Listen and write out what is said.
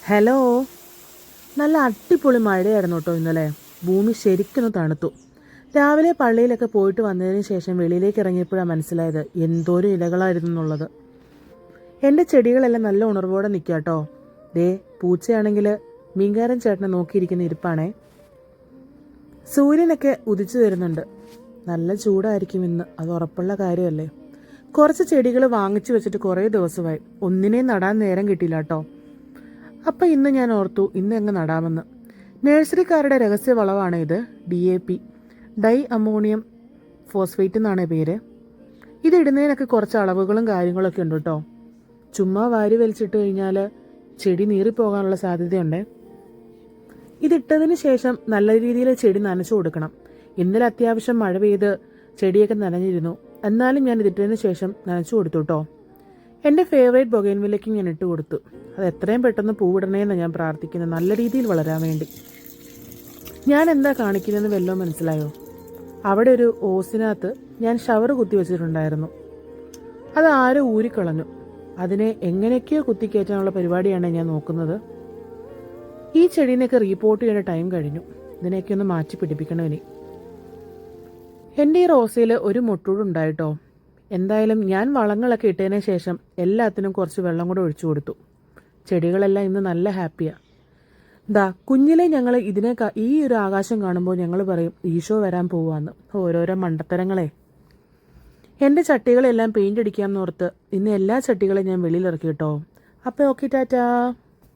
Hello. നല്ല അടിപൊളി മഴയായിരുന്നു കേട്ടോ ഇന്നലെ. ഭൂമി ശരിക്കൊന്ന് തണുത്തു. രാവിലെ പള്ളിയിലൊക്കെ പോയിട്ട് വന്നതിന് ശേഷം വെളിയിലേക്ക് ഇറങ്ങിയപ്പോഴാണ് മനസ്സിലായത് എന്തോരം ഇലകളായിരുന്നു എന്നുള്ളത്. എൻ്റെ ചെടികളെല്ലാം നല്ല ഉണർവോടെ നിൽക്കുക കേട്ടോ. ദേ പൂച്ചയാണെങ്കിൽ മീൻകാരൻ ചേട്ടനെ നോക്കിയിരിക്കുന്ന ഇരിപ്പാണേ. സൂര്യനൊക്കെ ഉദിച്ചു വരുന്നുണ്ട്. നല്ല ചൂടായിരിക്കും ഇന്ന്, അത് ഉറപ്പുള്ള കാര്യമല്ലേ. കുറച്ച് ചെടികൾ വാങ്ങിച്ചു വെച്ചിട്ട് കുറേ ദിവസമായി, ഒന്നിനെയും നടാൻ നേരം കിട്ടിയില്ല കേട്ടോ. അപ്പം ഇന്ന് ഞാൻ ഓർത്തു ഇന്ന് എങ്ങ് നടാമെന്ന്. നഴ്സറിക്കാരുടെ രഹസ്യ വളമാണ് ഇത്. DAP, ഡൈ അമോണിയം ഫോസ്ഫേറ്റ് എന്നാണ് പേര്. ഇതിടുന്നതിനൊക്കെ കുറച്ച് അളവുകളും കാര്യങ്ങളൊക്കെ ഉണ്ട് കേട്ടോ. ചുമ്മാ വാരി വലിച്ചിട്ട് കഴിഞ്ഞാൽ ചെടി നീറിപ്പോകാനുള്ള സാധ്യതയുണ്ട്. ഇതിട്ടതിന് ശേഷം നല്ല രീതിയിൽ ചെടി നനച്ചു കൊടുക്കണം. ഇന്നലെ അത്യാവശ്യം മഴ പെയ്ത് ചെടിയൊക്കെ നനഞ്ഞിരുന്നു. എന്നാലും ഞാൻ ഇതിട്ടതിന് ശേഷം നനച്ചു കൊടുത്തു കേട്ടോ. എൻ്റെ ഫേവറേറ്റ് ബൊഗൈൻവില്ലയ്ക്ക് ഞാൻ ഇട്ട് കൊടുത്തു. അത് എത്രയും പെട്ടെന്ന് പൂവിടണേന്ന് ഞാൻ പ്രാർത്ഥിക്കുന്നത്, നല്ല രീതിയിൽ വളരാൻ വേണ്ടി. ഞാൻ എന്താ കാണിക്കുന്നതെന്ന് വല്ലതും മനസ്സിലായോ? അവിടെ ഒരു ഓസിനകത്ത് ഞാൻ ഷവർ കുത്തി വെച്ചിട്ടുണ്ടായിരുന്നു. അത് ആരോ ഊരിക്കളഞ്ഞു. അതിനെ എങ്ങനെയൊക്കെയോ കുത്തിക്കയറ്റാനുള്ള പരിപാടിയാണ് ഞാൻ നോക്കുന്നത്. ഈ ചെടീനെയൊക്കെ റീപോർട്ട് ചെയ്യേണ്ട ടൈം കഴിഞ്ഞു. ഇതിനെയൊക്കെ ഒന്ന് മാറ്റി പിടിപ്പിക്കണം ഇനി. എൻ്റെ ഈ റോസയിൽ ഒരു മൊട്ടൂടുണ്ടായിട്ടോ. എന്തായാലും ഞാൻ വളങ്ങളൊക്കെ ഇട്ടതിന് ശേഷം എല്ലാത്തിനും കുറച്ച് വെള്ളം കൂടെ ഒഴിച്ചു കൊടുത്തു. ചെടികളെല്ലാം ഇന്ന് നല്ല ഹാപ്പിയാണ്. കുഞ്ഞിലെ ഞങ്ങൾ ഈ ഒരു ആകാശം കാണുമ്പോൾ ഞങ്ങൾ പറയും ഈശോ വരാൻ പോവാന്ന്. ഓരോരോ മണ്ടത്തരങ്ങളെ. എൻ്റെ ചട്ടികളെല്ലാം പെയിൻ്റ് അടിക്കാമെന്നോർത്ത് ഇന്ന് എല്ലാ ചട്ടികളെയും ഞാൻ വെളിയിലിറക്കി കേട്ടോ. അപ്പോൾ ഓക്കെ, ടാറ്റാ.